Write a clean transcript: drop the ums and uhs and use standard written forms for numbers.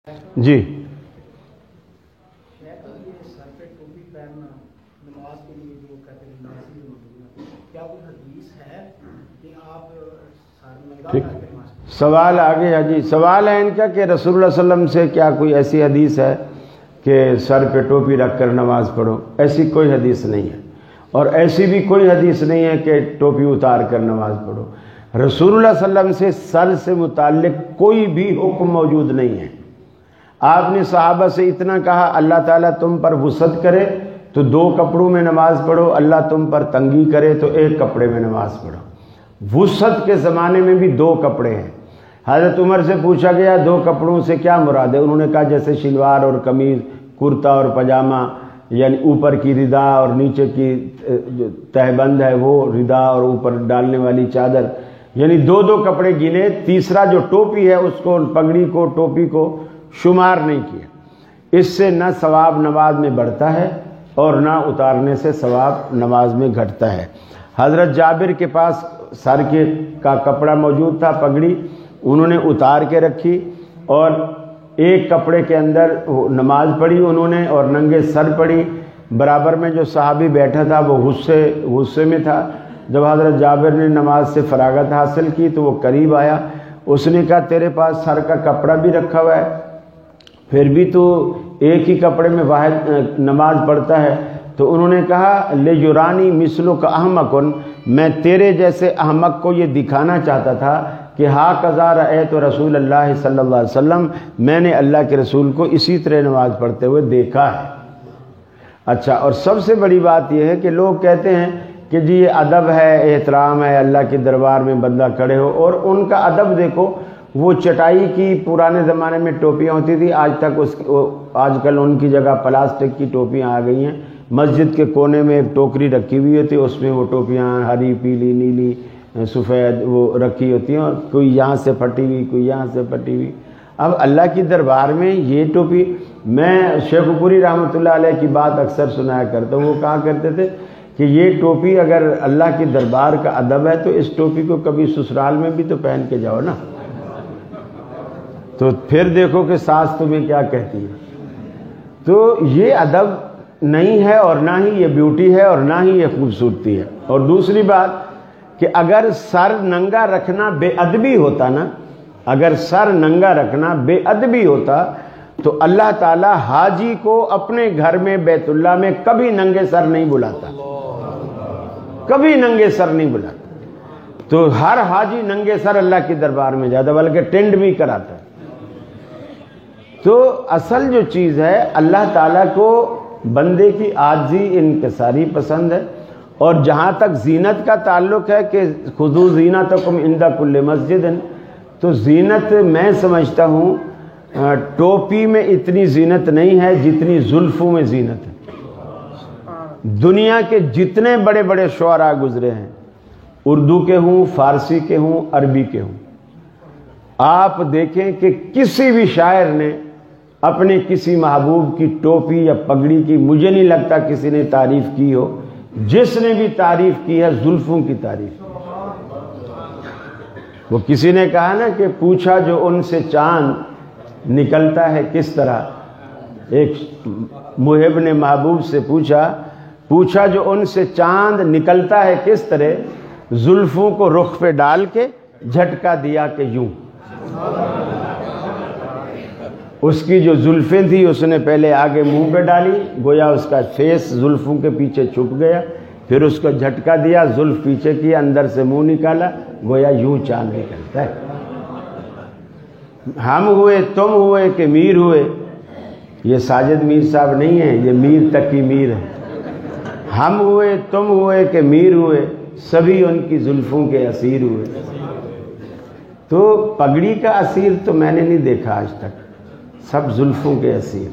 جی ٹھیک، سوال آ گیا جی. سوال ہے ان کا کہ رسول اللہ صلی اللہ علیہ وسلم سے کیا کوئی ایسی حدیث ہے کہ سر پہ ٹوپی رکھ کر نماز پڑھو؟ ایسی کوئی حدیث نہیں ہے، اور ایسی بھی کوئی حدیث نہیں ہے کہ ٹوپی اتار کر نماز پڑھو. رسول اللہ صلی اللہ علیہ وسلم سے سر سے متعلق کوئی بھی حکم موجود نہیں ہے. آپ نے صحابہ سے اتنا کہا اللہ تعالیٰ تم پر وسعت کرے تو 2 کپڑوں میں نماز پڑھو، اللہ تم پر تنگی کرے تو 1 کپڑے میں نماز پڑھو. وسعت کے زمانے میں بھی 2 کپڑے ہیں. حضرت عمر سے پوچھا گیا 2 کپڑوں سے کیا مراد ہے؟ انہوں نے کہا جیسے شلوار اور قمیض، کرتا اور پاجامہ، یعنی اوپر کی ردا اور نیچے کی جو تہبند ہے وہ ردا، اور اوپر ڈالنے والی چادر، یعنی 2 کپڑے گنے. تیسرا جو ٹوپی ہے اس کو، پگڑی کو، ٹوپی کو شمار نہیں کیا. اس سے نہ ثواب نماز میں بڑھتا ہے اور نہ اتارنے سے ثواب نماز میں گھٹتا ہے. حضرت جابر کے پاس سر کا کپڑا موجود تھا، پگڑی، انہوں نے اتار کے رکھی اور 1 کپڑے کے اندر نماز پڑھی انہوں نے اور ننگے سر پڑھی. برابر میں جو صحابی بیٹھا تھا وہ غصے میں تھا. جب حضرت جابر نے نماز سے فراغت حاصل کی تو وہ قریب آیا، اس نے کہا تیرے پاس سر کا کپڑا بھی رکھا ہوا ہے، پھر بھی تو ایک ہی کپڑے میں واحد نماز پڑھتا ہے. تو انہوں نے کہا لیجرانی مثلک احمقن، میں تیرے جیسے احمق کو یہ دکھانا چاہتا تھا کہ ہاکذا رأیت رسول اللہ صلی اللہ علیہ وسلم، میں نے اللہ کے رسول کو اسی طرح نماز پڑھتے ہوئے دیکھا ہے. اچھا، اور سب سے بڑی بات یہ ہے کہ لوگ کہتے ہیں کہ جی یہ ادب ہے، احترام ہے، اللہ کے دربار میں بندہ کھڑے ہو، اور ان کا ادب دیکھو. وہ چٹائی کی پرانے زمانے میں ٹوپیاں ہوتی تھی، آج کل ان کی جگہ پلاسٹک کی ٹوپیاں آ گئی ہیں. مسجد کے کونے میں ایک ٹوکری رکھی ہوئی ہوتی ہے، اس میں وہ ٹوپیاں ہری، پیلی، نیلی، سفید وہ رکھی ہوتی ہیں، اور کوئی یہاں سے پھٹی ہوئی، کوئی یہاں سے پھٹی ہوئی. اب اللہ کی دربار میں یہ ٹوپی، میں شیخ پوری رحمۃ اللہ علیہ کی بات اکثر سنایا کرتا ہوں. وہ کہا کرتے تھے کہ یہ ٹوپی اگر اللہ کی دربار کا ادب ہے تو اس ٹوپی کو کبھی سسرال میں بھی تو پہن کے جاؤ نا، تو پھر دیکھو کہ ساس تمہیں کیا کہتی ہے. تو یہ ادب نہیں ہے، اور نہ ہی یہ بیوٹی ہے، اور نہ ہی یہ خوبصورتی ہے. اور دوسری بات کہ اگر سر ننگا رکھنا بے ادبی ہوتا نا، اگر سر ننگا رکھنا بے ادبی ہوتا تو اللہ تعالیٰ حاجی کو اپنے گھر میں بیت اللہ میں کبھی ننگے سر نہیں بلاتا، کبھی ننگے سر نہیں بلاتا. تو ہر حاجی ننگے سر اللہ کے دربار میں جاتا، بلکہ ٹینڈ بھی کراتا ہے. تو اصل جو چیز ہے، اللہ تعالیٰ کو بندے کی عاجزی انکساری پسند ہے. اور جہاں تک زینت کا تعلق ہے کہ خذوا زینتکم عند کل مسجد، تو زینت میں سمجھتا ہوں ٹوپی میں اتنی زینت نہیں ہے جتنی زلفوں میں زینت ہے. دنیا کے جتنے بڑے بڑے شعراء گزرے ہیں، اردو کے ہوں، فارسی کے ہوں، عربی کے ہوں، آپ دیکھیں کہ کسی بھی شاعر نے اپنے کسی محبوب کی ٹوپی یا پگڑی کی، مجھے نہیں لگتا کسی نے تعریف کی ہو. جس نے بھی تعریف کی ہے زلفوں کی تعریف. وہ کسی نے کہا نا کہ پوچھا جو ان سے چاند نکلتا ہے کس طرح، ایک محب نے محبوب سے پوچھا جو ان سے چاند نکلتا ہے کس طرح، زلفوں کو رخ پہ ڈال کے جھٹکا دیا کہ یوں. اس کی جو زلفیں تھی اس نے پہلے آگے منہ پہ ڈالی، گویا اس کا فیس زلفوں کے پیچھے چھپ گیا، پھر اس کو جھٹکا دیا، زلف پیچھے کی، اندر سے منہ نکالا، گویا یوں چاند نکلتا ہے. ہم ہوئے، تم ہوئے کہ میر ہوئے، یہ ساجد میر صاحب نہیں ہیں، یہ میر تقی میر ہے. ہم ہوئے، تم ہوئے کہ میر ہوئے، سبھی ان کی زلفوں کے اسیر ہوئے. تو پگڑی کا اسیر تو میں نے نہیں دیکھا آج تک، سب زلفوں کے اسیر.